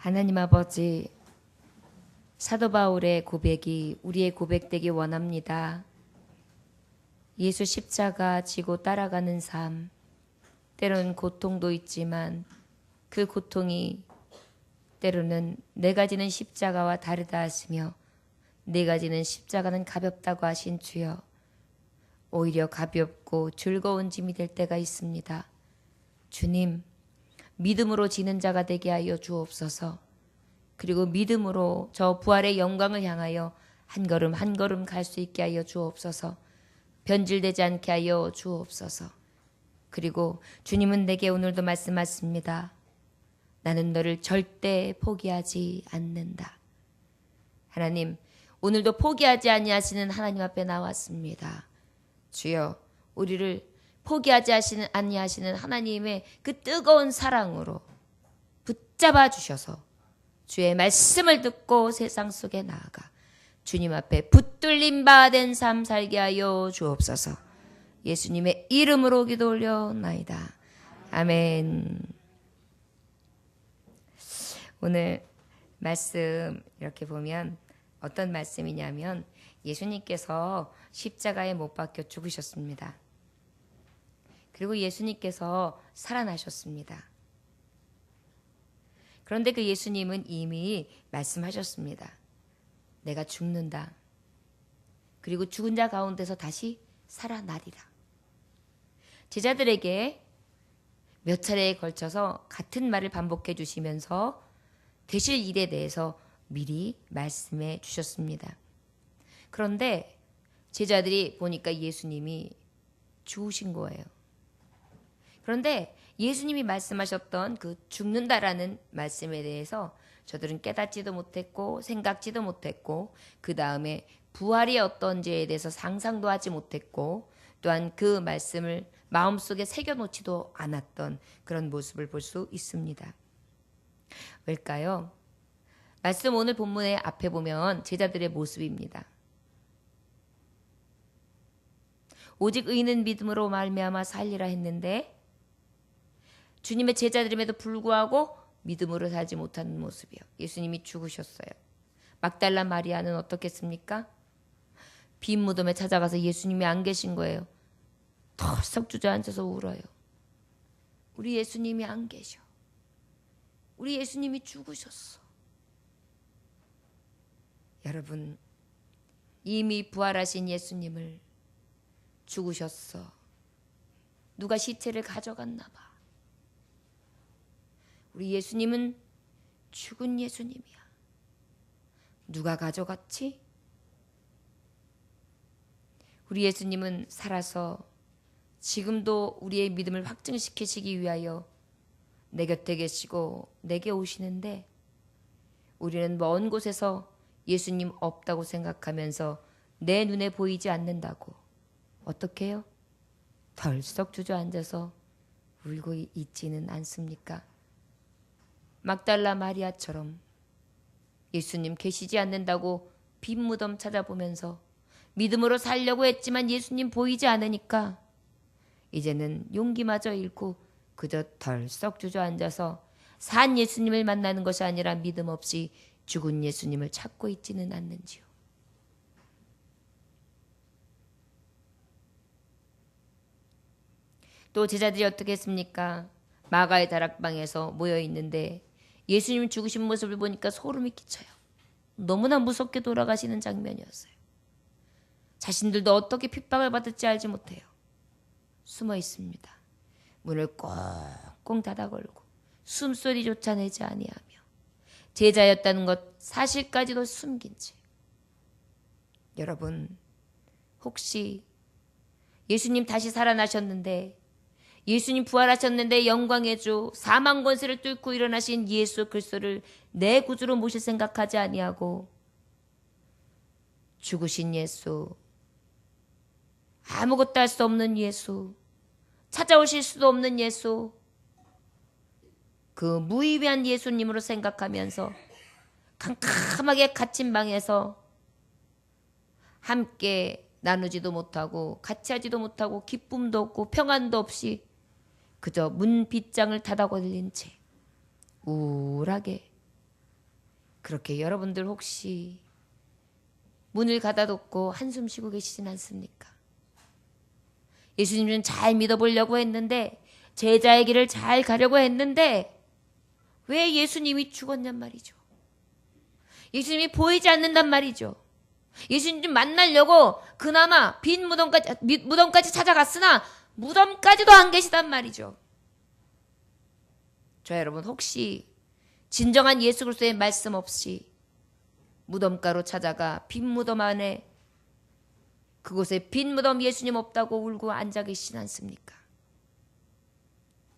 하나님 아버지, 사도 바울의 고백이 우리의 고백되기 원합니다. 예수 십자가 지고 따라가는 삶, 때로는 고통도 있지만 그 고통이 때로는 내가 지는 십자가와 다르다 하시며 내가 지는 십자가는 가볍다고 하신 주여, 오히려 가볍고 즐거운 짐이 될 때가 있습니다. 주님, 믿음으로 지는 자가 되게 하여 주옵소서. 그리고 믿음으로 저 부활의 영광을 향하여 한 걸음 한 걸음 갈 수 있게 하여 주옵소서. 변질되지 않게 하여 주옵소서. 그리고 주님은 내게 오늘도 말씀하십니다. 나는 너를 절대 포기하지 않는다. 하나님, 오늘도 포기하지 아니하시는 하나님 앞에 나왔습니다. 주여, 우리를 포기하지 아니하시는 하나님의 그 뜨거운 사랑으로 붙잡아 주셔서 주의 말씀을 듣고 세상 속에 나아가 주님 앞에 붙들림 바 된 삶 살게 하여 주옵소서. 예수님의 이름으로 기도 올려나이다. 아멘. 오늘 말씀 이렇게 보면 어떤 말씀이냐면 예수님께서 십자가에 못 박혀 죽으셨습니다. 그리고 예수님께서 살아나셨습니다. 그런데 그 예수님은 이미 말씀하셨습니다. 내가 죽는다. 그리고 죽은 자 가운데서 다시 살아나리라. 제자들에게 몇 차례에 걸쳐서 같은 말을 반복해 주시면서 되실 일에 대해서 미리 말씀해 주셨습니다. 그런데 제자들이 보니까 예수님이 죽으신 거예요. 그런데 예수님이 말씀하셨던 그 죽는다라는 말씀에 대해서 저들은 깨닫지도 못했고 생각지도 못했고 그 다음에 부활이 어떤지에 대해서 상상도 하지 못했고 또한 그 말씀을 마음속에 새겨놓지도 않았던 그런 모습을 볼 수 있습니다. 왜일까요? 말씀 오늘 본문의 앞에 보면 제자들의 모습입니다. 오직 의인은 믿음으로 말미암아 살리라 했는데 주님의 제자들임에도 불구하고 믿음으로 살지 못하는 모습이요. 예수님이 죽으셨어요. 막달라 마리아는 어떻겠습니까? 빈 무덤에 찾아가서 예수님이 안 계신 거예요. 털썩 주저앉아서 울어요. 우리 예수님이 안 계셔. 우리 예수님이 죽으셨어. 여러분, 이미 부활하신 예수님을 죽으셨어. 누가 시체를 가져갔나 봐. 우리 예수님은 죽은 예수님이야. 누가 가져갔지? 우리 예수님은 살아서 지금도 우리의 믿음을 확증시키시기 위하여 내 곁에 계시고 내게 오시는데 우리는 먼 곳에서 예수님 없다고 생각하면서 내 눈에 보이지 않는다고 어떻게 해요? 덜썩 주저앉아서 울고 있지는 않습니까? 막달라 마리아처럼 예수님 계시지 않는다고 빈 무덤 찾아보면서 믿음으로 살려고 했지만 예수님 보이지 않으니까 이제는 용기마저 잃고 그저 덜썩 주저앉아서 산 예수님을 만나는 것이 아니라 믿음 없이 죽은 예수님을 찾고 있지는 않는지요. 또 제자들이 어떻게 했습니까? 마가의 다락방에서 모여 있는데 예수님 죽으신 모습을 보니까 소름이 끼쳐요. 너무나 무섭게 돌아가시는 장면이었어요. 자신들도 어떻게 핍박을 받을지 알지 못해요. 숨어 있습니다. 문을 꽁꽁 닫아 걸고 숨소리조차 내지 아니하며 제자였다는 것 사실까지도 숨긴 채. 여러분, 혹시 예수님 다시 살아나셨는데 예수님 부활하셨는데 영광의 주 사망 권세를 뚫고 일어나신 예수 그리스도를 내 구주로 모실 생각하지 아니하고 죽으신 예수, 아무것도 할 수 없는 예수, 찾아오실 수도 없는 예수, 그 무의미한 예수님으로 생각하면서 캄캄하게 갇힌 방에서 함께 나누지도 못하고 같이 하지도 못하고 기쁨도 없고 평안도 없이 그저 문 빗장을 닫아 걸린 채 우울하게 그렇게 여러분들 혹시 문을 가다놓고 한숨 쉬고 계시진 않습니까? 예수님은 잘 믿어보려고 했는데, 제자의 길을 잘 가려고 했는데 왜 예수님이 죽었냔 말이죠. 예수님이 보이지 않는단 말이죠. 예수님 좀 만나려고 그나마 빈 무덤까지 찾아갔으나 무덤까지도 안 계시단 말이죠. 저 여러분, 혹시 진정한 예수 그리스도의 말씀 없이 무덤가로 찾아가 빈 무덤 안에, 그곳에 빈 무덤 예수님 없다고 울고 앉아 계시진 않습니까?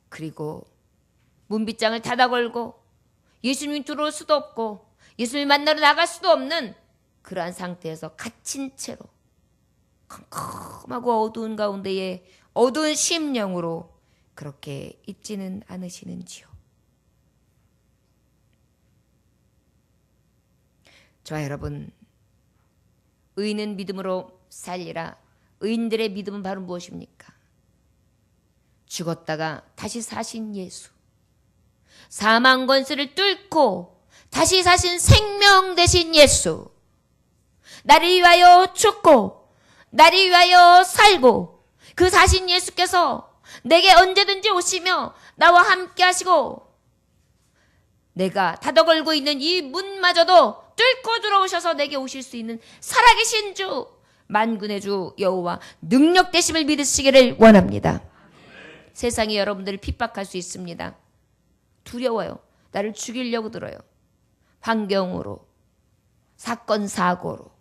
그리고 문빗장을 닫아 걸고 예수님이 들어올 수도 없고 예수님 만나러 나갈 수도 없는 그러한 상태에서 갇힌 채로 컴컴하고 어두운 가운데에 어두운 심령으로 그렇게 있지는 않으시는지요? 저와 여러분, 의인은 믿음으로 살리라. 의인들의 믿음은 바로 무엇입니까? 죽었다가 다시 사신 예수, 사망 권세를 뚫고 다시 사신 생명 되신 예수, 나를 위하여 죽고 나를 위하여 살고 그 사신 예수께서 내게 언제든지 오시며 나와 함께 하시고, 내가 닫아걸고 있는 이 문마저도 뚫고 들어오셔서 내게 오실 수 있는 살아계신 주, 만군의 주 여호와 능력 되심을 믿으시기를 원합니다. 세상이 여러분들을 핍박할 수 있습니다. 두려워요. 나를 죽이려고 들어요. 환경으로, 사건 사고로,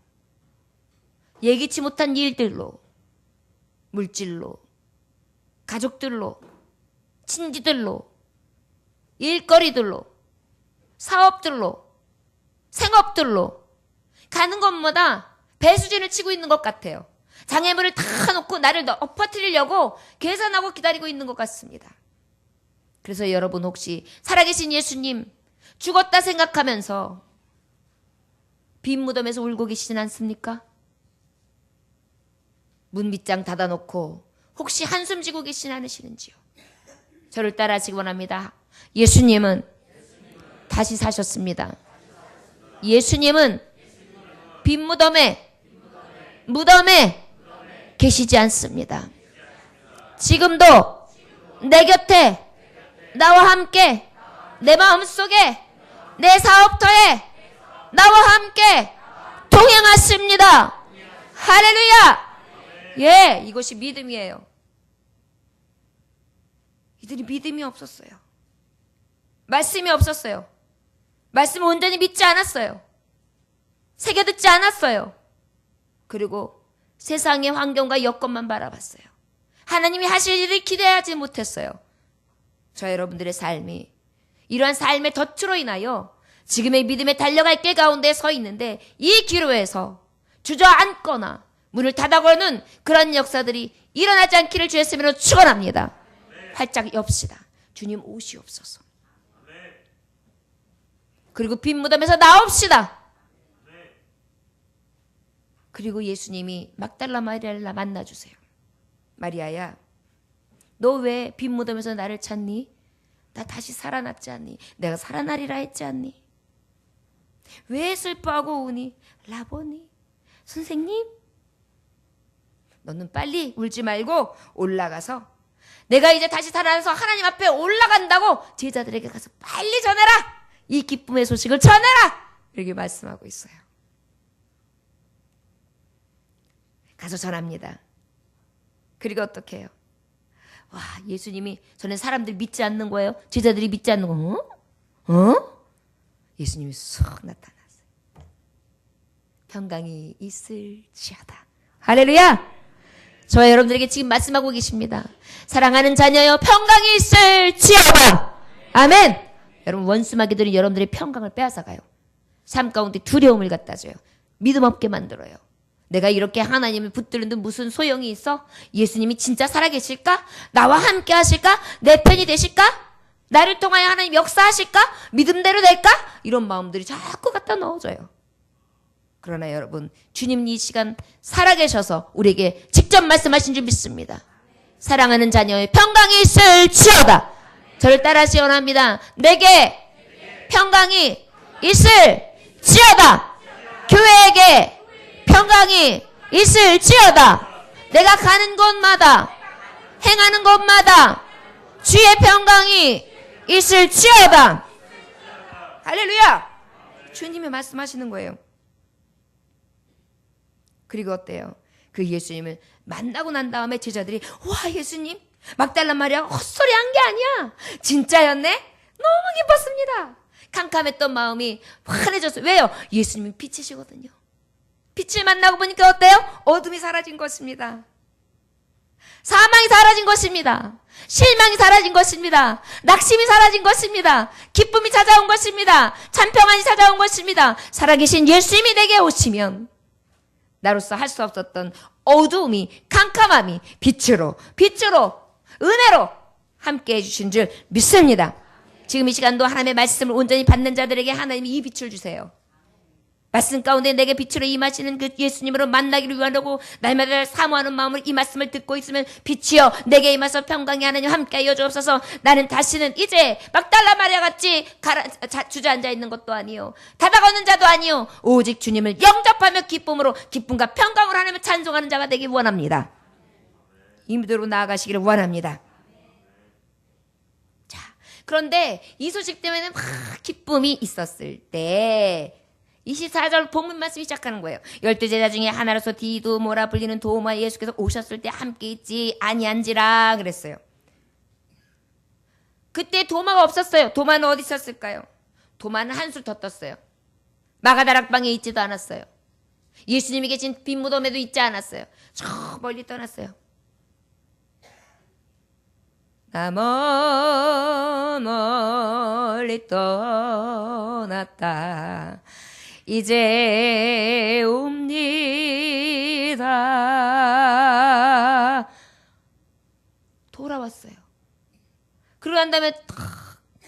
예기치 못한 일들로, 물질로, 가족들로, 친지들로, 일거리들로, 사업들로, 생업들로 가는 것마다 배수진을 치고 있는 것 같아요. 장애물을 다 놓고 나를 엎어뜨리려고 계산하고 기다리고 있는 것 같습니다. 그래서 여러분, 혹시 살아계신 예수님 죽었다 생각하면서 빈 무덤에서 울고 계시진 않습니까? 문빗장 닫아놓고 혹시 한숨 지고 계시진 않으시는지요? 저를 따라하시기 원합니다. 예수님은 다시 사셨습니다. 예수님은 빈 무덤에 계시지 않습니다. 지금도 내 곁에 나와 함께, 내 마음속에, 내 사업터에 나와 함께 동행하십니다. 할렐루야! 예, 이것이 믿음이에요. 이들이 믿음이 없었어요. 말씀이 없었어요. 말씀을 온전히 믿지 않았어요. 새겨듣지 않았어요. 그리고 세상의 환경과 여건만 바라봤어요. 하나님이 하실 일을 기대하지 못했어요. 저 여러분들의 삶이 이러한 삶의 덫으로 인하여 지금의 믿음에 달려갈 길 가운데 서 있는데, 이 기로에서 주저앉거나 문을 닫아거는 그런 역사들이 일어나지 않기를 주의 이름으로 축원합니다. 활짝 엽시다. 주님 오시옵소서. 그리고 빈 무덤에서 나옵시다. 그리고 예수님이 막달라 마리아를 만나주세요. 마리아야, 너 왜 빈 무덤에서 나를 찾니? 나 다시 살아났지 않니? 내가 살아나리라 했지 않니? 왜 슬퍼하고 우니? 라보니, 선생님, 너는 빨리 울지 말고 올라가서 내가 이제 다시 살아나서 하나님 앞에 올라간다고 제자들에게 가서 빨리 전해라. 이 기쁨의 소식을 전해라. 이렇게 말씀하고 있어요. 가서 전합니다. 그리고 어떻게 해요? 와, 예수님이, 저는 사람들이 믿지 않는 거예요. 제자들이 믿지 않는 거. 예수님이 쏙 나타났어요. 평강이 있을지어다. 할렐루야! 저와 여러분들에게 지금 말씀하고 계십니다. 사랑하는 자녀여, 평강이 있을지어다. 아멘. 여러분, 원수마귀들은 여러분들의 평강을 빼앗아가요. 삶 가운데 두려움을 갖다 줘요. 믿음 없게 만들어요. 내가 이렇게 하나님을 붙들는데 무슨 소용이 있어? 예수님이 진짜 살아계실까? 나와 함께 하실까? 내 편이 되실까? 나를 통하여 하나님 역사하실까? 믿음대로 될까? 이런 마음들이 자꾸 갖다 넣어줘요. 그러나 여러분, 주님 이 시간 살아계셔서 우리에게 직접 말씀하신 줄 믿습니다. 사랑하는 자녀의 평강이 있을지어다. 저를 따라하시 원합니다. 내게 평강이 있을지어다. 있을지어다. 교회에게 평강이 있을지어다. 내가 가는 곳마다 행하는 곳마다 주의 평강이 있을지어다. 할렐루야. 주님이 말씀하시는 거예요. 그리고 어때요? 그 예수님을 만나고 난 다음에 제자들이 와 예수님 막달라 마리아가 헛소리한 게 아니야. 진짜였네? 너무 기뻤습니다. 캄캄했던 마음이 환해졌어요. 왜요? 예수님은 빛이시거든요. 빛을 만나고 보니까 어때요? 어둠이 사라진 것입니다. 사망이 사라진 것입니다. 실망이 사라진 것입니다. 낙심이 사라진 것입니다. 기쁨이 찾아온 것입니다. 참평안이 찾아온 것입니다. 살아계신 예수님이 내게 오시면 나로서 할 수 없었던 어두움이 캄캄함이 빛으로 은혜로 함께 해주신 줄 믿습니다. 지금 이 시간도 하나님의 말씀을 온전히 받는 자들에게 하나님이 이 빛을 주세요. 말씀 가운데 내게 빛으로 임하시는 그 예수님으로 만나기를 위하려고 날마다 사모하는 마음으로 이 말씀을 듣고 있으면 빛이여 내게 임하서 평강이 하나님 함께하여 주옵소서. 나는 다시는 이제 막달라 마리아 같이 주저앉아 있는 것도 아니요 다가오는 자도 아니요 오직 주님을 영접하며 기쁨으로 기쁨과 평강으로 하나님을 찬송하는 자가 되기 원합니다. 이 무대로 나아가시기를 원합니다. 자, 그런데 이 소식 때문에 막 기쁨이 있었을 때 24절 본문 말씀이 시작하는 거예요. 12제자 중에 하나로서 디두모라 불리는 도마 예수께서 오셨을 때 함께 있지 아니한지라 그랬어요. 그때 도마가 없었어요. 도마는 어디 있었을까요? 도마는 한술 더 떴어요. 마가다락방에 있지도 않았어요. 예수님이 계신 빈 무덤에도 있지 않았어요. 저 멀리 떠났어요. 나 멀리 떠났다. 이제 옵니다. 돌아왔어요. 그러고 난 다음에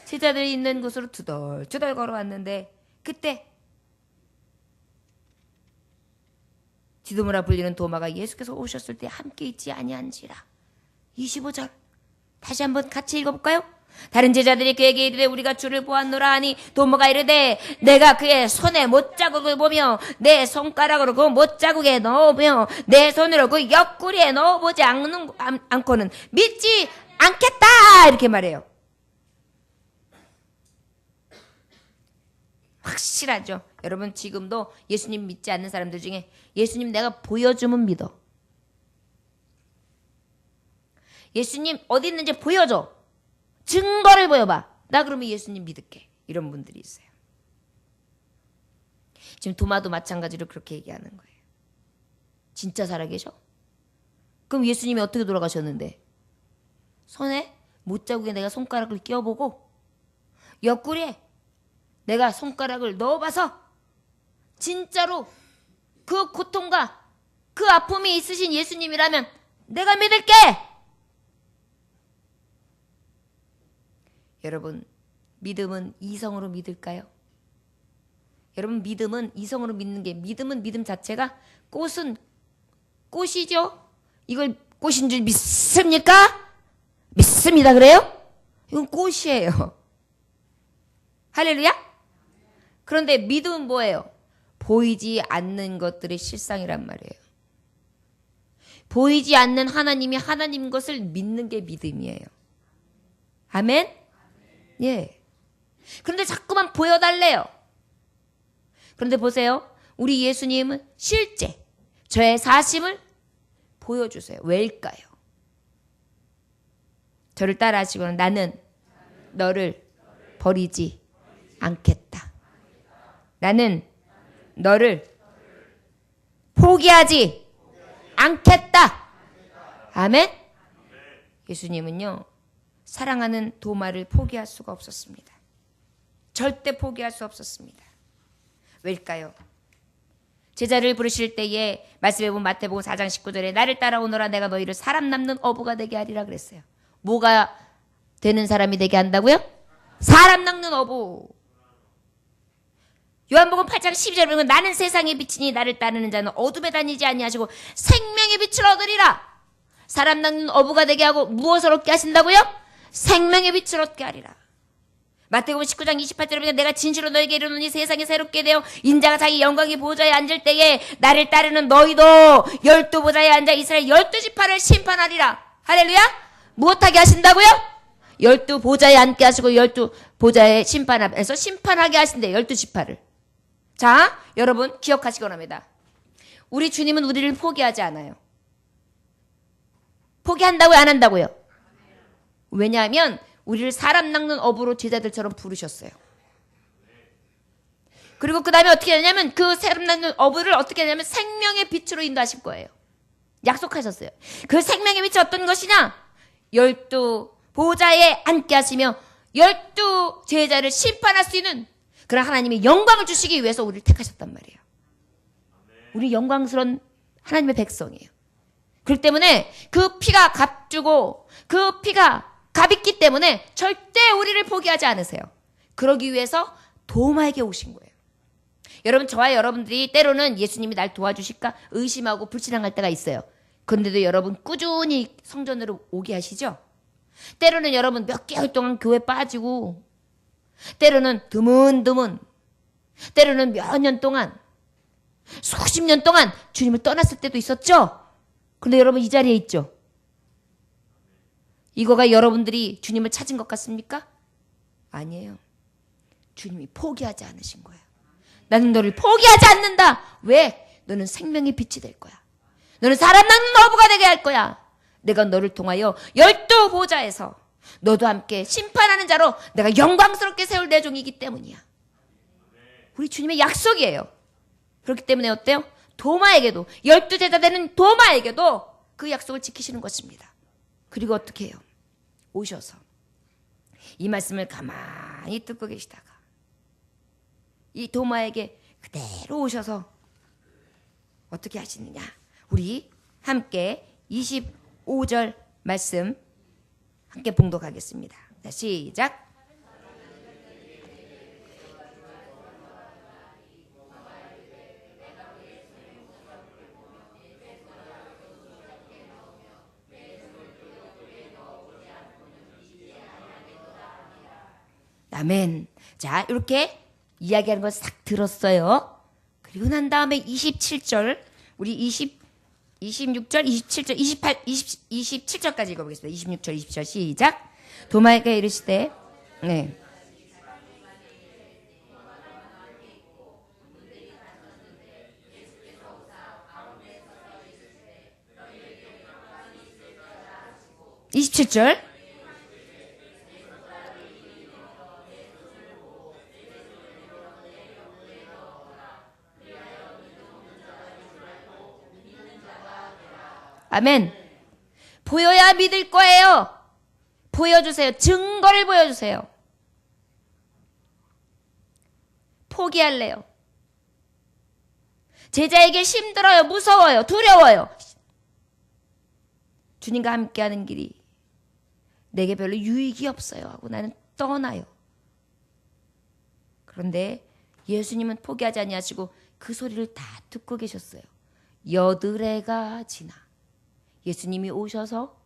제자들이 있는 곳으로 투덜투덜 걸어왔는데 그때 디두모라 불리는 도마가 예수께서 오셨을 때 함께 있지 아니한지라. 25절 다시 한번 같이 읽어볼까요? 다른 제자들이 그에게 이르되 우리가 주를 보았노라 하니 도마가 이르되 내가 그의 손에 못자국을 보며 내 손가락으로 그 못자국에 넣으며 내 손으로 그 옆구리에 넣어보지 않고는 믿지 않겠다 이렇게 말해요. 확실하죠. 여러분 지금도 예수님 믿지 않는 사람들 중에 예수님 내가 보여주면 믿어. 예수님 어디 있는지 보여줘. 증거를 보여봐. 나 그러면 예수님 믿을게. 이런 분들이 있어요. 지금 도마도 마찬가지로 그렇게 얘기하는 거예요. 진짜 살아계셔? 그럼 예수님이 어떻게 돌아가셨는데? 손에 못자국에 내가 손가락을 끼워보고 옆구리에 내가 손가락을 넣어봐서 진짜로 그 고통과 그 아픔이 있으신 예수님이라면 내가 믿을게. 여러분 믿음은 이성으로 믿을까요? 여러분 믿음은 이성으로 믿는 게 믿음은 믿음 자체가 꽃은 꽃이죠. 이걸 꽃인 줄 믿습니까? 믿습니다. 그래요? 이건 꽃이에요. 할렐루야? 그런데 믿음은 뭐예요? 보이지 않는 것들의 실상이란 말이에요. 보이지 않는 하나님이 하나님 것을 믿는 게 믿음이에요. 아멘? 예. 그런데 자꾸만 보여달래요. 그런데 보세요. 우리 예수님은 실제 저의 사심을 보여주세요. 왜일까요? 저를 따라하시고는 나는 너를 버리지 않겠다. 나는 너를 포기하지 않겠다. 아멘? 예수님은요. 사랑하는 도마를 포기할 수가 없었습니다. 절대 포기할 수 없었습니다. 왜일까요? 제자를 부르실 때에 말씀해 본 마태복음 4장 19절에 나를 따라오너라 내가 너희를 사람 남는 어부가 되게 하리라 그랬어요. 뭐가 되는 사람이 되게 한다고요? 사람 낚는 어부. 요한복음 8장 12절에 보면 나는 세상의 빛이니 나를 따르는 자는 어둠에 다니지 아니하시고 생명의 빛을 얻으리라. 사람 낚는 어부가 되게 하고 무엇을 얻게 하신다고요? 생명의 빛을 얻게 하리라. 마태복음 19장 28절에 보면 내가 진실로 너에게 이르노니 세상이 새롭게 되어 인자가 자기 영광의 보좌에 앉을 때에 나를 따르는 너희도 12보좌에 앉아 이스라엘 12지파를 심판하리라. 할렐루야. 무엇하게 하신다고요? 12보좌에 앉게 하시고 12보좌에 심판하면서 심판하게 하신대. 12지파를. 자, 여러분 기억하시기 원합니다. 우리 주님은 우리를 포기하지 않아요. 포기한다고요? 안 한다고요? 왜냐하면 우리를 사람 낚는 어부로 제자들처럼 부르셨어요. 그리고 그 다음에 어떻게 하냐면 그 사람 낚는 어부를 어떻게 하냐면 생명의 빛으로 인도하실 거예요. 약속하셨어요. 그 생명의 빛이 어떤 것이냐? 12보좌에 앉게 하시며 12제자를 심판할 수 있는 그런 하나님의 영광을 주시기 위해서 우리를 택하셨단 말이에요. 우리 영광스러운 하나님의 백성이에요. 그렇기 때문에 그 피가 값주고 그 피가 값있기 때문에 절대 우리를 포기하지 않으세요. 그러기 위해서 도마에게 오신 거예요. 여러분, 저와 여러분들이 때로는 예수님이 날 도와주실까 의심하고 불신앙할 때가 있어요. 그런데도 여러분 꾸준히 성전으로 오게 하시죠? 때로는 여러분 몇 개월 동안 교회 빠지고 때로는 드문드문 때로는 몇 년 동안 수십 년 동안 주님을 떠났을 때도 있었죠? 그런데 여러분 이 자리에 있죠? 이거가 여러분들이 주님을 찾은 것 같습니까? 아니에요. 주님이 포기하지 않으신 거예요. 나는 너를 포기하지 않는다. 왜? 너는 생명의 빛이 될 거야. 너는 사람 낚는 어부가 되게 할 거야. 내가 너를 통하여 12보좌에서 너도 함께 심판하는 자로 내가 영광스럽게 세울 내 종이기 때문이야. 우리 주님의 약속이에요. 그렇기 때문에 어때요? 도마에게도 12제자 되는 도마에게도 그 약속을 지키시는 것입니다. 그리고 어떻게 해요? 오셔서 이 말씀을 가만히 듣고 계시다가 이 도마에게 그대로 오셔서 어떻게 하시느냐? 우리 함께 25절 말씀 함께 봉독하겠습니다. 자, 시작. 아멘. 자, 이렇게 이야기하는 걸 싹 들었어요. 그리고 난 다음에 27절, 우리 26절, 27절, 28, 27절까지 읽어보겠습니다. 26절, 27절 시작. 도마에게 이르시되, 네. (27절) 아멘. 보여야 믿을 거예요. 보여주세요. 증거를 보여주세요. 포기할래요. 제자에게 힘들어요. 무서워요. 두려워요. 주님과 함께하는 길이 내게 별로 유익이 없어요 하고 나는 떠나요. 그런데 예수님은 포기하지 아니하시고 그 소리를 다 듣고 계셨어요. 여드레가 지나 예수님이 오셔서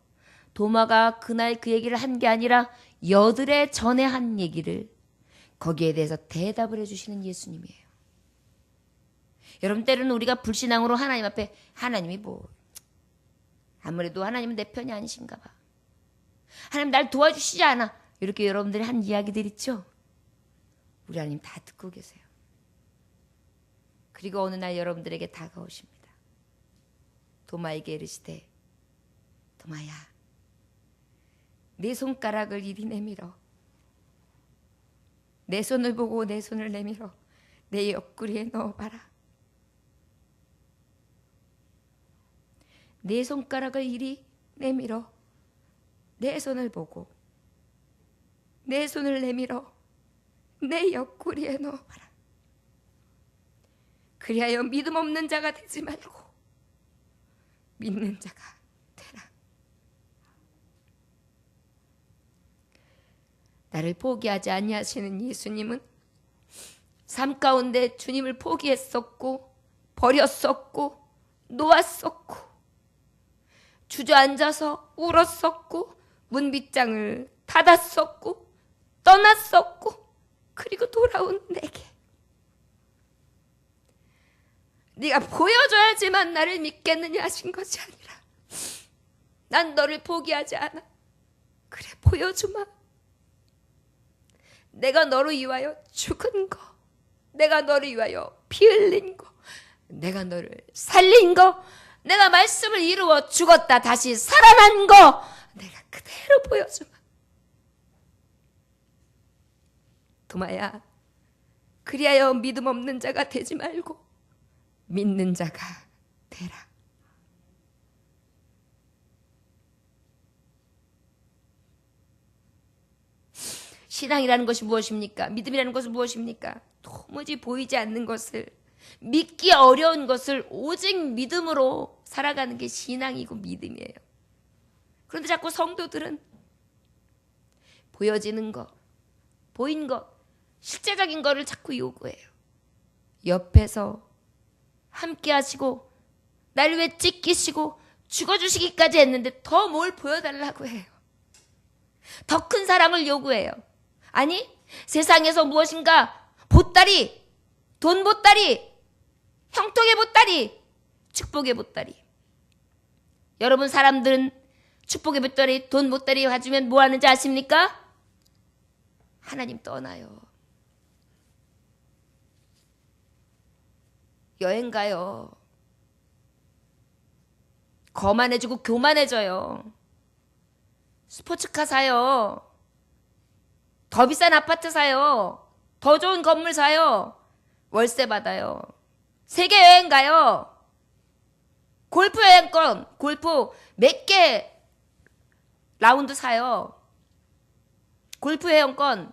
도마가 그날 그 얘기를 한 게 아니라 여드레 전에 한 얘기를 거기에 대해서 대답을 해주시는 예수님이에요. 여러분, 때로는 우리가 불신앙으로 하나님 앞에 하나님이 뭐 아무래도 하나님은 내 편이 아니신가 봐. 하나님 날 도와주시지 않아. 이렇게 여러분들이 한 이야기들 있죠. 우리 하나님 다 듣고 계세요. 그리고 어느 날 여러분들에게 다가오십니다. 도마에게 이르시되 도마야, 내 손가락을 이리 내밀어. 내 손을 보고 내 손을 내밀어 내 옆구리에 넣어봐라. 내 손가락을 이리 내밀어 내 손을 보고 내 손을 내밀어 내 옆구리에 넣어봐라. 그리하여 믿음 없는 자가 되지 말고 믿는 자가 되라. 나를 포기하지 아니하시는 예수님은 삶 가운데 주님을 포기했었고 버렸었고 놓았었고 주저앉아서 울었었고 문빗장을 닫았었고 떠났었고 그리고 돌아온 내게 네가 보여줘야지만 나를 믿겠느냐 하신 것이 아니라 난 너를 포기하지 않아. 그래, 보여주마. 내가 너를 위하여 죽은 거, 내가 너를 위하여 피 흘린 거, 내가 너를 살린 거, 내가 말씀을 이루어 죽었다 다시 살아난 거 내가 그대로 보여주마. 도마야, 그리하여 믿음 없는 자가 되지 말고 믿는 자가 되라. 신앙이라는 것이 무엇입니까? 믿음이라는 것은 무엇입니까? 도무지 보이지 않는 것을, 믿기 어려운 것을 오직 믿음으로 살아가는 게 신앙이고 믿음이에요. 그런데 자꾸 성도들은 보여지는 거, 보인 거, 실제적인 거를 자꾸 요구해요. 옆에서 함께 하시고 나를 왜 찢기시고 죽어주시기까지 했는데 더 뭘 보여달라고 해요. 더 큰 사랑을 요구해요. 아니, 세상에서 무엇인가 보따리, 돈 보따리, 형통의 보따리, 축복의 보따리. 여러분, 사람들은 축복의 보따리, 돈 보따리 가지면 뭐 하는지 아십니까? 하나님 떠나요. 여행 가요. 거만해지고 교만해져요. 스포츠카 사요. 더 비싼 아파트 사요. 더 좋은 건물 사요. 월세 받아요. 세계 여행 가요. 골프 여행권, 골프 몇 개 라운드 사요. 골프 여행권.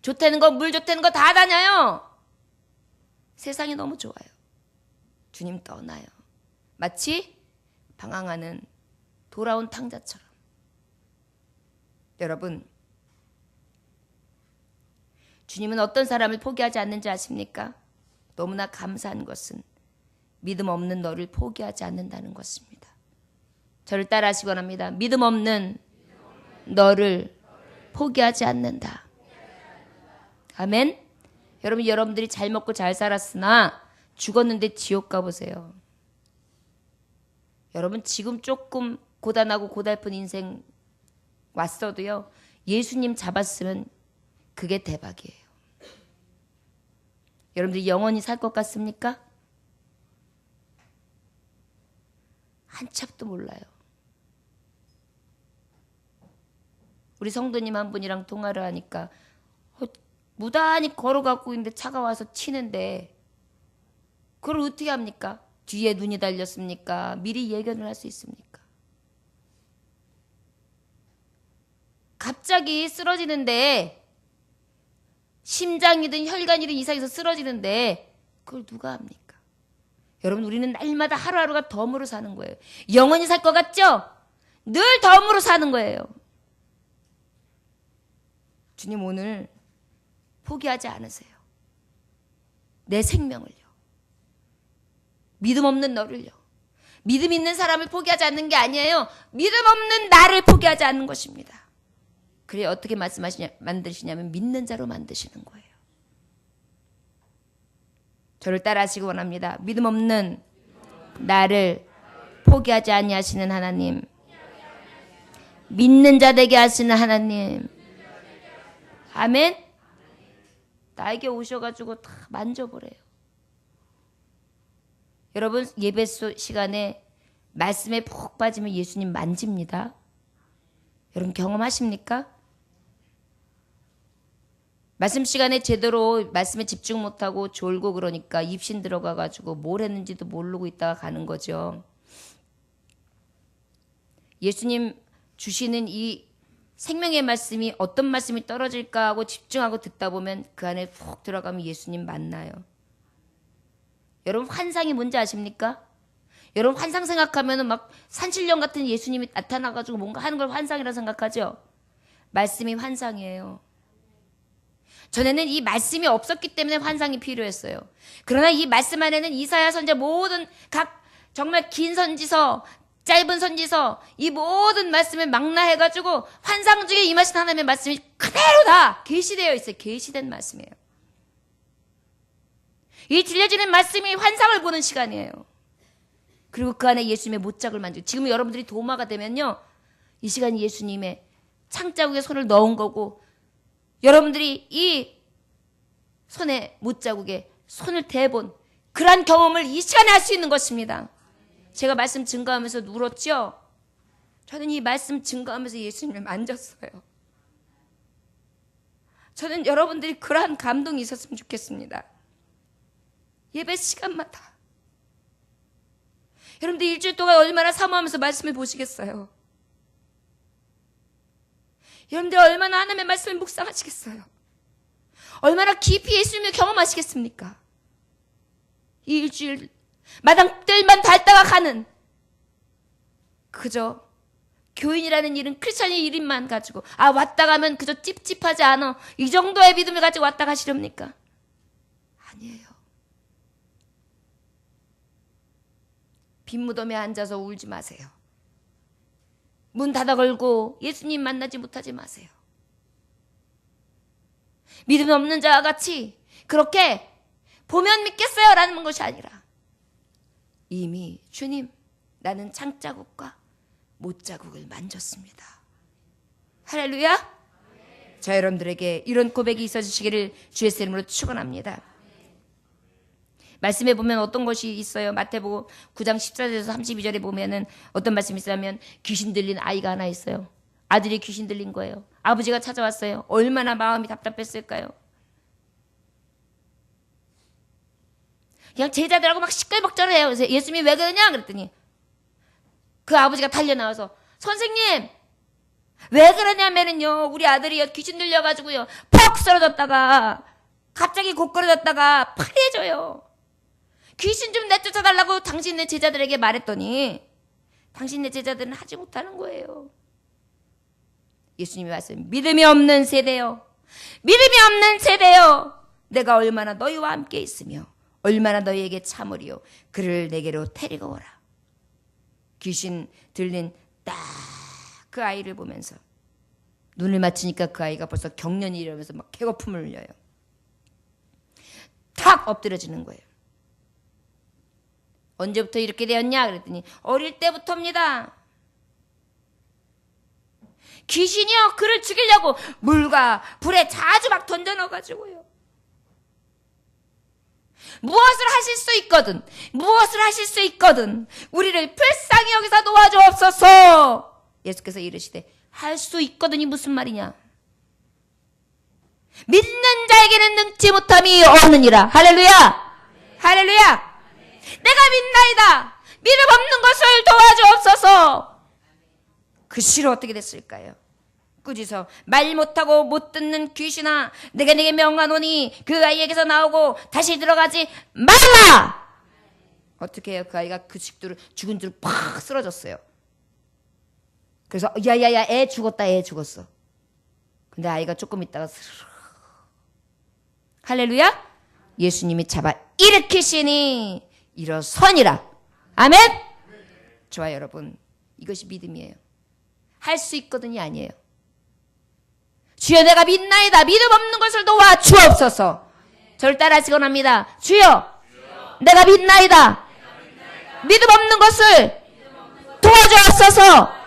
좋다는 거, 물 좋다는 거 다 다녀요. 세상이 너무 좋아요. 주님 떠나요. 마치 방황하는 돌아온 탕자처럼. 여러분, 주님은 어떤 사람을 포기하지 않는지 아십니까? 너무나 감사한 것은 믿음 없는 너를 포기하지 않는다는 것입니다. 저를 따라 하시기 원합니다. 믿음 없는 너를 포기하지 않는다. 아멘. 여러분, 여러분들이 잘 먹고 잘 살았으나 죽었는데 지옥 가보세요. 여러분, 지금 조금 고단하고 고달픈 인생 왔어도요, 예수님 잡았으면 그게 대박이에요. 여러분들이 영원히 살 것 같습니까? 한 참도 몰라요. 우리 성도님 한 분이랑 통화를 하니까 무단히 걸어가고 있는데 차가 와서 치는데 그걸 어떻게 합니까? 뒤에 눈이 달렸습니까? 미리 예견을 할 수 있습니까? 갑자기 쓰러지는데, 심장이든 혈관이든 이상해서 쓰러지는데 그걸 누가 합니까? 여러분, 우리는 날마다 하루하루가 덤으로 사는 거예요. 영원히 살 것 같죠? 늘 덤으로 사는 거예요. 주님, 오늘 포기하지 않으세요. 내 생명을요. 믿음 없는 너를요. 믿음 있는 사람을 포기하지 않는 게 아니에요. 믿음 없는 나를 포기하지 않는 것입니다. 그래, 어떻게 만드시냐면 믿는 자로 만드시는 거예요. 저를 따라 하시기 원합니다. 믿음 없는 나를 포기하지 아니하시는 하나님, 믿는 자 되게 하시는 하나님. 아멘. 나에게 오셔가지고 다 만져보래요. 여러분, 예배 시간에 말씀에 푹 빠지면 예수님 만집니다. 여러분, 경험하십니까? 말씀 시간에 제대로 말씀에 집중 못하고 졸고 그러니까 입신 들어가가지고 뭘 했는지도 모르고 있다가 가는 거죠. 예수님 주시는 이 생명의 말씀이 어떤 말씀이 떨어질까 하고 집중하고 듣다 보면 그 안에 푹 들어가면 예수님 만나요. 여러분, 환상이 뭔지 아십니까? 여러분, 환상 생각하면 막 산신령 같은 예수님이 나타나가지고 뭔가 하는 걸 환상이라 생각하죠? 말씀이 환상이에요. 전에는 이 말씀이 없었기 때문에 환상이 필요했어요. 그러나 이 말씀 안에는 이사야 선지자 모든 각 정말 긴 선지서, 짧은 선지서 이 모든 말씀을 망라해가지고 환상 중에 임하신 하나님의 말씀이 그대로 다 계시되어 있어요. 계시된 말씀이에요. 이 들려지는 말씀이 환상을 보는 시간이에요. 그리고 그 안에 예수님의 못작을 만지고, 지금 여러분들이 도마가 되면요, 이 시간이 예수님의 창자국에 손을 넣은 거고, 여러분들이 이 손에 못자국에 손을 대본 그러한 경험을 이 시간에 할 수 있는 것입니다. 제가 말씀 증거하면서 울었죠. 저는 이 말씀 증거하면서 예수님을 만졌어요. 저는 여러분들이 그러한 감동이 있었으면 좋겠습니다. 예배 시간마다 여러분들 일주일 동안 얼마나 사모하면서 말씀을 보시겠어요? 여러분들 얼마나 하나님의 말씀을 묵상하시겠어요? 얼마나 깊이 예수님을 경험하시겠습니까? 이 일주일 마당들만 밟다가 가는, 그저 교인이라는 일은, 크리스천의 이름만 가지고 왔다 가면 그저 찝찝하지 않아, 이 정도의 믿음을 가지고 왔다 가시렵니까? 아니에요. 빈 무덤에 앉아서 울지 마세요. 문 닫아 걸고 예수님 만나지 못하지 마세요. 믿음 없는 자와 같이 그렇게 보면 믿겠어요 라는 것이 아니라, 이미 주님, 나는 창자국과 못자국을 만졌습니다. 할렐루야. 자, 여러분들에게 이런 고백이 있어주시기를 주의 이름으로 축원합니다. 말씀에 보면 어떤 것이 있어요? 마태복음 9장 14절에서 32절에 보면은 어떤 말씀이 있냐면, 귀신 들린 아이가 하나 있어요. 아들이 귀신 들린 거예요. 아버지가 찾아왔어요. 얼마나 마음이 답답했을까요? 그냥 제자들하고 막 시끌벅적해요. 그래서 예수님이 왜 그러냐 그랬더니 그 아버지가 달려나와서, 선생님 왜 그러냐면은요, 우리 아들이 귀신 들려가지고요 퍽 쓰러졌다가 갑자기 곧걸어졌다가 파리해져요. 귀신 좀 내쫓아달라고 당신네 제자들에게 말했더니 당신네 제자들은 하지 못하는 거예요. 예수님이 말씀, 믿음이 없는 세대요, 믿음이 없는 세대요, 내가 얼마나 너희와 함께 있으며 얼마나 너희에게 참으리요, 그를 내게로 데리고 오라. 귀신 들린 딱 그 아이를 보면서 눈을 맞추니까 그 아이가 벌써 경련이 일어나면서 막 개거품을 흘려요. 탁 엎드려지는 거예요. 언제부터 이렇게 되었냐 그랬더니 어릴 때부터입니다. 귀신이요, 그를 죽이려고 물과 불에 자주 막 던져 넣어가지고요, 무엇을 하실 수 있거든, 무엇을 하실 수 있거든 우리를 불쌍히 여기서 도와주옵소서. 예수께서 이르시되, 할 수 있거든이 무슨 말이냐? 믿는 자에게는 능치 못함이 없느니라. 할렐루야. 할렐루야. 내가 믿나이다, 믿음 없는 것을 도와주옵소서. 그 시로 어떻게 됐을까요? 꾸짖어 말 못하고 못 듣는 귀신아, 내가 네게 명하노니 그 아이에게서 나오고 다시 들어가지 말라. 어떻게 해요? 그 아이가 그 죽은 줄 팍 쓰러졌어요. 그래서 야야야, 애 죽었다, 애 죽었어. 근데 아이가 조금 있다가 스르르. 할렐루야. 예수님이 잡아 일으키시니 일어서니라. 아멘. 좋아요 여러분, 이것이 믿음이에요. 할 수 있거든이 아니에요. 주여 내가 믿나이다, 믿음 없는 것을 도와 주옵소서. 저를 따라하시곤 합니다. 주여 내가 믿나이다, 믿음 없는 것을 도와주옵소서.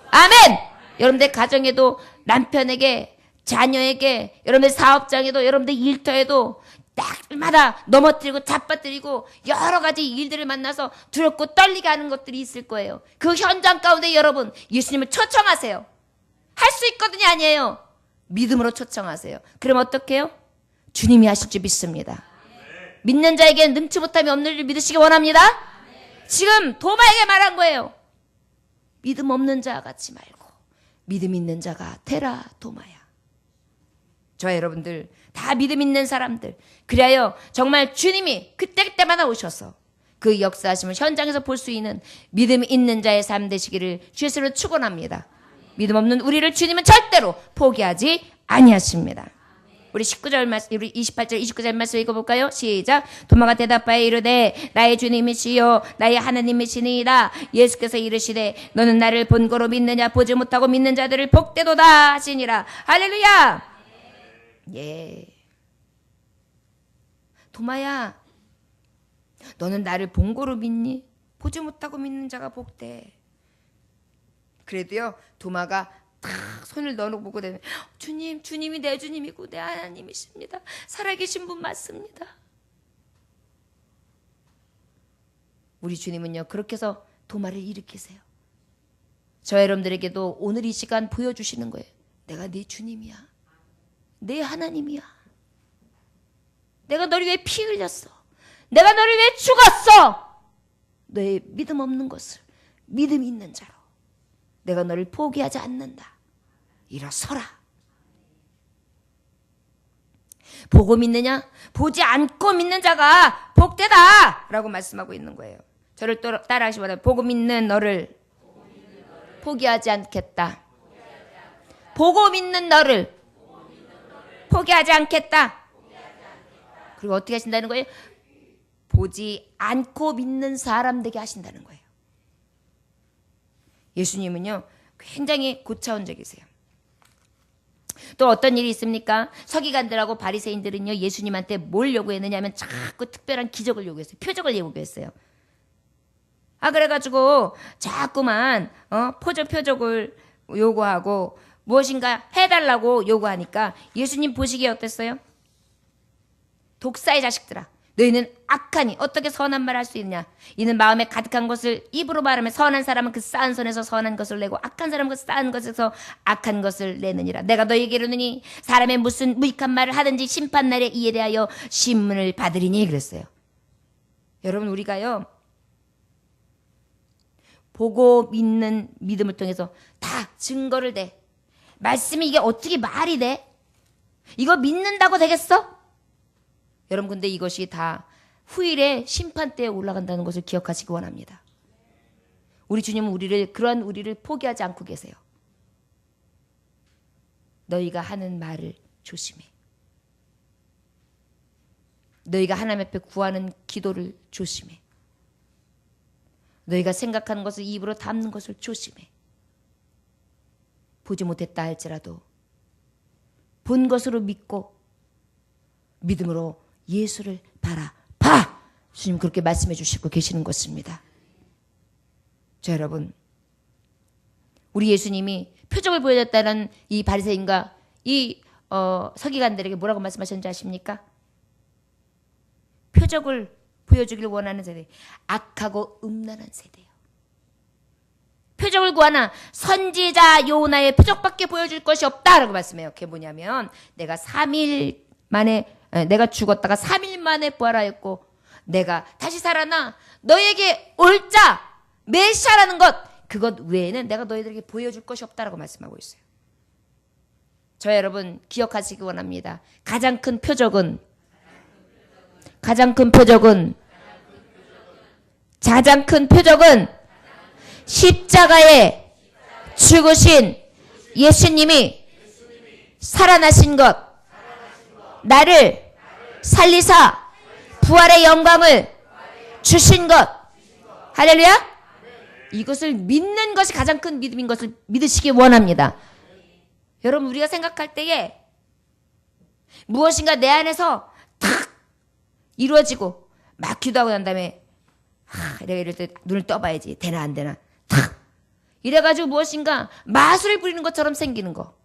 아멘. 여러분들 가정에도, 남편에게, 자녀에게, 여러분들 사업장에도, 여러분들 일터에도 날마다 넘어뜨리고 잡아뜨리고 여러 가지 일들을 만나서 두렵고 떨리게 하는 것들이 있을 거예요. 그 현장 가운데 여러분 예수님을 초청하세요. 할 수 있거든요 아니에요. 믿음으로 초청하세요. 그럼 어떻게 해요? 주님이 하실 줄 믿습니다. 믿는 자에게는 능치 못함이 없는 줄 믿으시기 원합니다. 지금 도마에게 말한 거예요. 믿음 없는 자 같지 말고 믿음 있는 자가 되라. 도마야. 저와 여러분들 다 믿음 있는 사람들, 그리하여 정말 주님이 그때그때마다 오셔서 그 역사하심을 현장에서 볼 수 있는 믿음 있는 자의 삶 되시기를 주의 이름으로 축원합니다. 믿음 없는 우리를 주님은 절대로 포기하지 아니하십니다. 우리 19절 말씀, 우리 28절, 29절 말씀 읽어볼까요? 시작. 도마가 대답하여 이르되 나의 주님이시요 나의 하나님이시니이다. 예수께서 이르시되 너는 나를 본거로 믿느냐? 보지 못하고 믿는 자들을 복되도다 하시니라. 할렐루야. 예. 도마야, 너는 나를 본거로 믿니? 보지 못하고 믿는 자가 복돼. 그래도요, 도마가 탁 손을 넣어놓고 보고 되면 주님, 주님이 내 주님이고 내 하나님이십니다. 살아계신 분 맞습니다. 우리 주님은요, 그렇게 해서 도마를 일으키세요. 저 여러분들에게도 오늘 이 시간 보여주시는 거예요. 내가 네 주님이야. 내 하나님이야. 내가 너를 위해 피 흘렸어. 내가 너를 위해 죽었어. 너의 믿음 없는 것을 믿음 있는 자로 내가 너를 포기하지 않는다. 일어서라. 보고 믿느냐? 보지 않고 믿는 자가 복되다 라고 말씀하고 있는 거예요. 저를 또 따라하시기 바랍니다. 보고 믿는 너를 포기하지 않겠다. 보고 믿는 너를 포기하지 않겠다. 그리고 어떻게 하신다는 거예요? 보지 않고 믿는 사람 되게 하신다는 거예요. 예수님은요, 굉장히 고차원적이세요. 또 어떤 일이 있습니까? 서기관들하고 바리새인들은요, 예수님한테 뭘 요구했느냐 하면 자꾸 특별한 기적을 요구했어요. 표적을 요구했어요. 그래가지고 자꾸만 표적을 요구하고 무엇인가 해달라고 요구하니까 예수님 보시기에 어땠어요? 독사의 자식들아, 너희는 악하니 어떻게 선한 말을 할 수 있느냐? 이는 마음에 가득한 것을 입으로 말하면 선한 사람은 그 쌓은 손에서 선한 것을 내고 악한 사람은 그 쌓은 것에서 악한 것을 내느니라. 내가 너희에게 이르노니 사람의 무슨 무익한 말을 하든지 심판날에 이에 대하여 심문을 받으리니 그랬어요. 여러분, 우리가요, 보고 믿는 믿음을 통해서 다 증거를 대. 말씀이 이게 어떻게 말이 돼? 이거 믿는다고 되겠어? 여러분, 근데 이것이 다 후일에 심판대에 올라간다는 것을 기억하시기 원합니다. 우리 주님은 그러한 우리를 포기하지 않고 계세요. 너희가 하는 말을 조심해. 너희가 하나님 앞에 구하는 기도를 조심해. 너희가 생각하는 것을 입으로 담는 것을 조심해. 보지 못했다 할지라도 본 것으로 믿고 믿음으로 예수를 바라봐. 주님 그렇게 말씀해 주시고 계시는 것입니다. 자, 여러분, 우리 예수님이 표적을 보여줬다는 이 바리새인과 이 서기관들에게 뭐라고 말씀하셨는지 아십니까? 표적을 보여주기를 원하는 세대, 악하고 음란한 세대예요. 표적을 구하나 선지자 요나의 표적밖에 보여줄 것이 없다라고 말씀해요. 그게 뭐냐면 내가 3일 만에 내가 죽었다가 3일 만에 부활하였고 내가 다시 살아나 너에게 올자 메시아라는 그것 외에는 내가 너희들에게 보여줄 것이 없다라고 말씀하고 있어요. 저 여러분 기억하시기 원합니다. 가장 큰 표적은 십자가에 죽으신 예수님이 살아나신 것, 나를 살리사 부활의 영광을 주신 것. 할렐루야. 이것을 믿는 것이 가장 큰 믿음인 것을 믿으시기 원합니다. 여러분, 우리가 생각할 때에 무엇인가 내 안에서 탁 이루어지고 막 기도하고 난 다음에 내가 이럴 때 눈을 떠봐야지 되나 안 되나 탁 이래가지고 무엇인가 마술을 부리는 것처럼 생기는 거,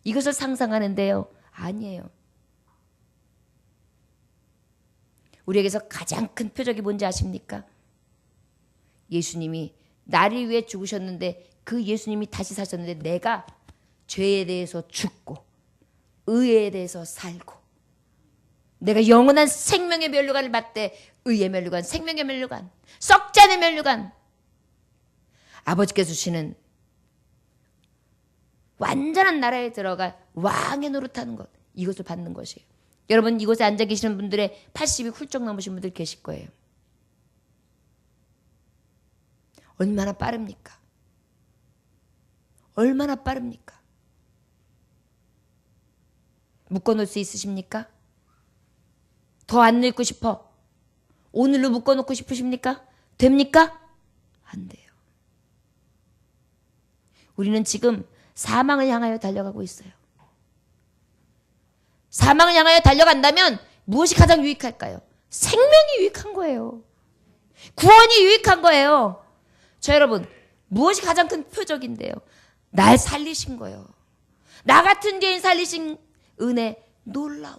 이것을 상상하는데요, 아니에요. 우리에게서 가장 큰 표적이 뭔지 아십니까? 예수님이 나를 위해 죽으셨는데 그 예수님이 다시 사셨는데 내가 죄에 대해서 죽고 의에 대해서 살고 내가 영원한 생명의 면류관을 받되 의의 면류관, 생명의 면류관, 썩지 않은 면류관, 아버지께서 주시는 완전한 나라에 들어가 왕의 노릇하는 것, 이것을 받는 것이에요. 여러분, 이곳에 앉아 계시는 분들의 80이 훌쩍 넘으신 분들 계실 거예요. 얼마나 빠릅니까? 얼마나 빠릅니까? 묶어놓을 수 있으십니까? 더 안 늙고 싶어. 오늘로 묶어놓고 싶으십니까? 됩니까? 안 돼요. 우리는 지금 사망을 향하여 달려가고 있어요. 사망을 향하여 달려간다면 무엇이 가장 유익할까요? 생명이 유익한 거예요. 구원이 유익한 거예요. 저 여러분, 무엇이 가장 큰 표적인데요? 날 살리신 거예요. 나 같은 죄인 살리신 은혜 놀라워.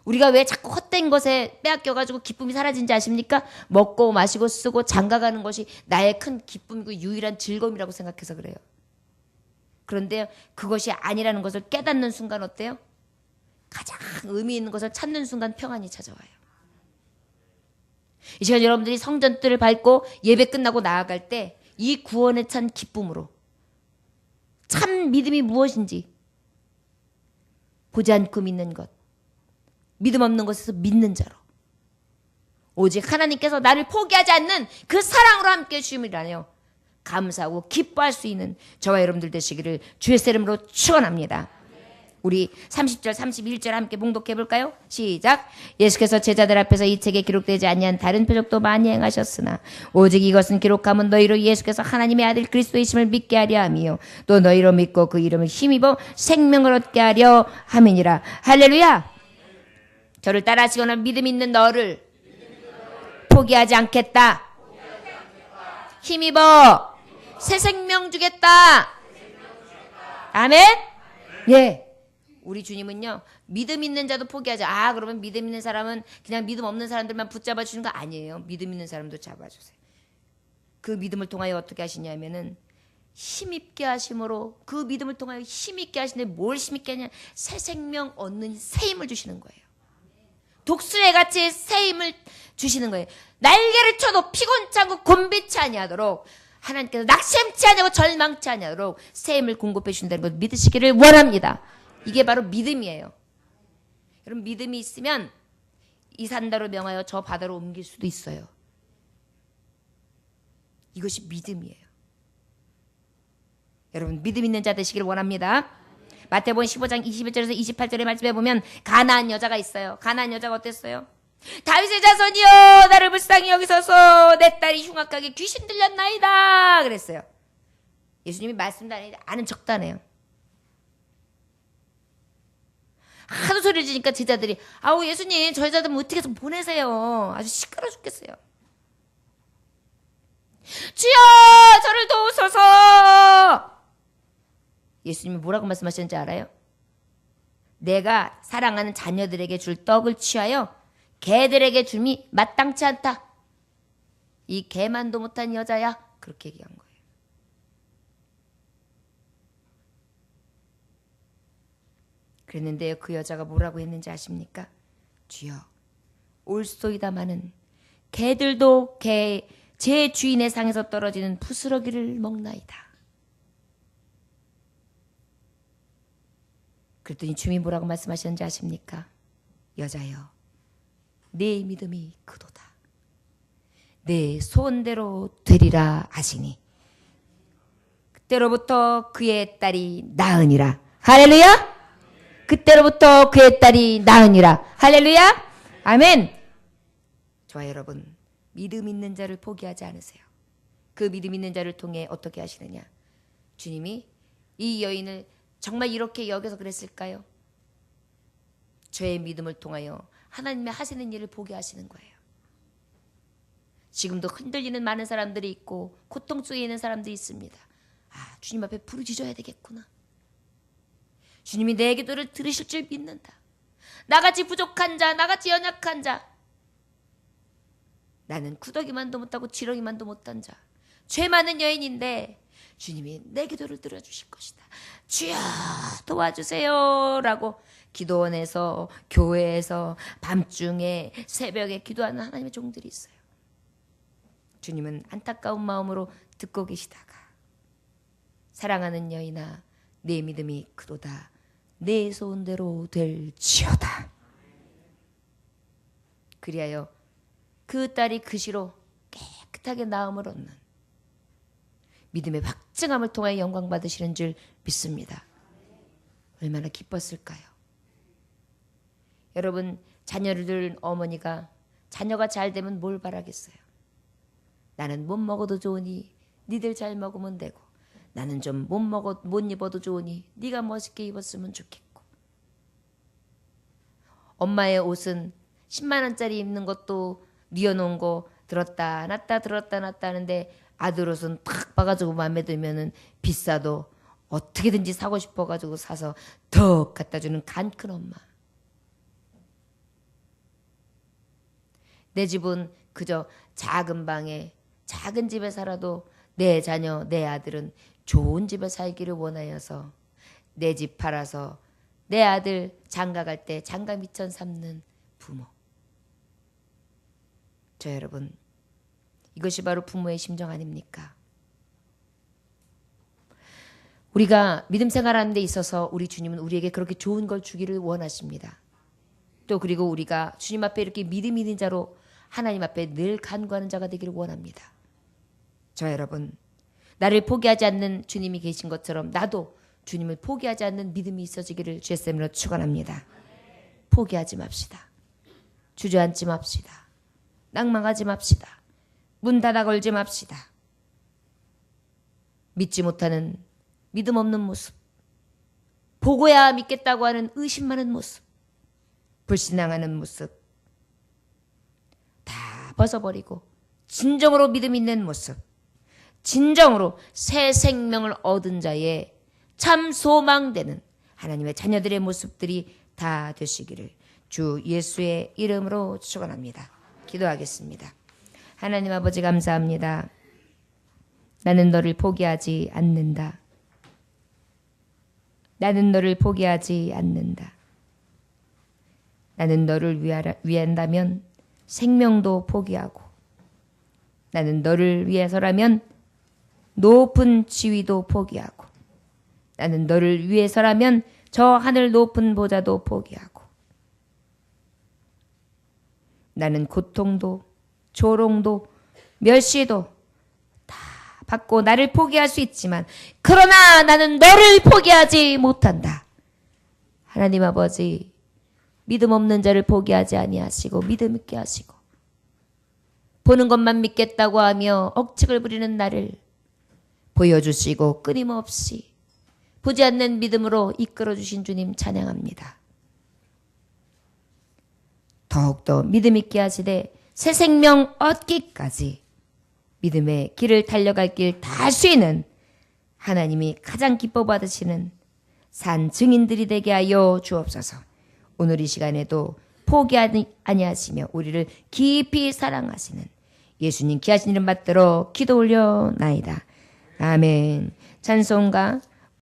우리가 왜 자꾸 헛된 것에 빼앗겨가지고 기쁨이 사라진지 아십니까? 먹고 마시고 쓰고 장가가는 것이 나의 큰 기쁨이고 유일한 즐거움이라고 생각해서 그래요. 그런데 그것이 아니라는 것을 깨닫는 순간 어때요? 가장 의미 있는 것을 찾는 순간 평안이 찾아와요. 이 시간 여러분들이 성전뜰을 밟고 예배 끝나고 나아갈 때 이 구원에 찬 기쁨으로 참 믿음이 무엇인지 보지 않고 믿는 것, 믿음 없는 것에서 믿는 자로 오직 하나님께서 나를 포기하지 않는 그 사랑으로 함께해 주심이라네요. 감사하고 기뻐할 수 있는 저와 여러분들 되시기를 주의 이름으로 축원합니다. 우리 30절 31절 함께 봉독해 볼까요? 시작. 예수께서 제자들 앞에서 이 책에 기록되지 아니한 다른 표적도 많이 행하셨으나 오직 이것은 기록하면 너희로 예수께서 하나님의 아들 그리스도이심을 믿게 하려 함이요 또 너희로 믿고 그 이름을 힘입어 생명을 얻게 하려 함이니라. 할렐루야. 저를 따라하시거나 믿음 있는 너를 포기하지 않겠다. 힘입어 새 생명 주겠다. 아멘. 예. 우리 주님은요, 믿음 있는 자도 포기하지. 그러면 믿음 있는 사람은 그냥 믿음 없는 사람들만 붙잡아 주는 거 아니에요. 믿음 있는 사람도 잡아주세요. 그 믿음을 통하여 어떻게 하시냐면은 힘있게 하심으로 그 믿음을 통하여 힘있게 하시는데 뭘 힘있게 하냐? 새 생명 얻는 새 힘을 주시는 거예요. 독수리 같이 새 힘을 주시는 거예요. 날개를 쳐도 피곤치 않고 곤비치 아니하도록 하나님께서 낙심치 아니하고 절망치 아니하도록 새 힘을 공급해 주신다는 걸 믿으시기를 원합니다. 이게 바로 믿음이에요. 여러분 믿음이 있으면 이 산다로 명하여 저 바다로 옮길 수도 있어요. 이것이 믿음이에요. 여러분 믿음 있는 자 되시기를 원합니다. 마태복음 15장 21절에서 28절의 말씀에 보면 가나안 여자가 있어요. 가나안 여자가 어땠어요? 다윗의 자손이여 나를 불쌍히 여기소서 내 딸이 흉악하게 귀신 들렸나이다 그랬어요. 예수님이 말씀도 안 해요. 아는 척도 안 해요. 하도 소리를 지니까 제자들이 예수님 저희 자들 어떻게 해서 보내세요. 아주 시끄러워 죽겠어요. 주여 저를 도우소서. 예수님이 뭐라고 말씀하셨는지 알아요? 내가 사랑하는 자녀들에게 줄 떡을 취하여 개들에게 줌이 마땅치 않다. 이 개만도 못한 여자야. 그렇게 얘기한 거예요. 그랬는데요, 그 여자가 뭐라고 했는지 아십니까? 주여 올소이다마는 개들도 제 주인의 상에서 떨어지는 부스러기를 먹나이다. 그랬더니 주님이 뭐라고 말씀하셨는지 아십니까? 여자여 내 믿음이 크도다. 내 소원대로 되리라 하시니 그때로부터 그의 딸이 나으니라. 할렐루야. 그때로부터 그의 딸이 나으니라. 할렐루야. 아멘. 저와 여러분 믿음 있는 자를 포기하지 않으세요. 그 믿음 있는 자를 통해 어떻게 하시느냐. 주님이 이 여인을 정말 이렇게 여겨서 그랬을까요? 저의 믿음을 통하여 하나님의 하시는 일을 보게 하시는 거예요. 지금도 흔들리는 많은 사람들이 있고 고통 속에 있는 사람들이 있습니다. 주님 앞에 부르짖어야 되겠구나. 주님이 내 기도를 들으실 줄 믿는다. 나같이 부족한 자, 나같이 연약한 자, 나는 구더기만도 못하고 지렁이만도 못한 자, 죄 많은 여인인데 주님이 내 기도를 들어주실 것이다. 주여 도와주세요 라고 기도원에서 교회에서 밤중에 새벽에 기도하는 하나님의 종들이 있어요. 주님은 안타까운 마음으로 듣고 계시다가 사랑하는 여인아 내 믿음이 크도다. 내 소원대로 될지어다. 그리하여 그 딸이 그 시로 깨끗하게 나음을 얻는 믿음의 확증함을 통하여 영광 받으시는 줄 믿습니다. 얼마나 기뻤을까요? 여러분, 자녀를 둘 어머니가 자녀가 잘 되면 뭘 바라겠어요? 나는 못 먹어도 좋으니 니들 잘 먹으면 되고, 나는 좀 못 입어도 좋으니 네가 멋있게 입었으면 좋겠고, 엄마의 옷은 10만 원짜리 입는 것도 뉘어놓은 거 들었다 놨다 하는데 아들 옷은 탁 봐가지고 마음에 들면은 비싸도 어떻게든지 사고 싶어가지고 사서 더 갖다 주는 간 큰 엄마. 내 집은 그저 작은 방에 작은 집에 살아도 내 자녀, 내 아들은 좋은 집에 살기를 원하여서 내 집 팔아서 내 아들 장가 갈 때 장가 미천 삼는 부모. 저 여러분, 이것이 바로 부모의 심정 아닙니까? 우리가 믿음 생활하는 데 있어서 우리 주님은 우리에게 그렇게 좋은 걸 주기를 원하십니다. 또 그리고 우리가 주님 앞에 이렇게 믿음 있는 자로 하나님 앞에 늘 간구하는 자가 되기를 원합니다. 저 여러분, 나를 포기하지 않는 주님이 계신 것처럼 나도 주님을 포기하지 않는 믿음이 있어지기를 주의 이름으로 축원합니다. 포기하지 맙시다. 주저앉지 맙시다. 낭망하지 맙시다. 문 닫아 걸지 맙시다. 믿지 못하는 믿음 없는 모습, 보고야 믿겠다고 하는 의심 많은 모습, 불신앙하는 모습 다 벗어버리고 진정으로 믿음 있는 모습, 진정으로 새 생명을 얻은 자의 참 소망되는 하나님의 자녀들의 모습들이 다 되시기를 주 예수의 이름으로 축원합니다. 기도하겠습니다. 하나님 아버지 감사합니다. 나는 너를 포기하지 않는다. 나는 너를 포기하지 않는다. 나는 너를 위한다면 생명도 포기하고, 나는 너를 위해서라면 높은 지위도 포기하고, 나는 너를 위해서라면 저 하늘 높은 보좌도 포기하고, 나는 고통도 조롱도 멸시도 다 받고 나를 포기할 수 있지만, 그러나 나는 너를 포기하지 못한다. 하나님 아버지, 믿음 없는 자를 포기하지 아니하시고 믿음 있게 하시고, 보는 것만 믿겠다고 하며 억측을 부리는 나를 보여주시고 끊임없이 보지 않는 믿음으로 이끌어주신 주님 찬양합니다. 더욱더 믿음 있게 하시되 새 생명 얻기까지 믿음의 길을 달려갈 길 다 할 수 있는 하나님이 가장 기뻐 받으시는 산 증인들이 되게 하여 주옵소서. 오늘 이 시간에도 포기하지 아니하시며 우리를 깊이 사랑하시는 예수님 귀하신 이름 받들어 기도 올려나이다. 아멘. 찬송가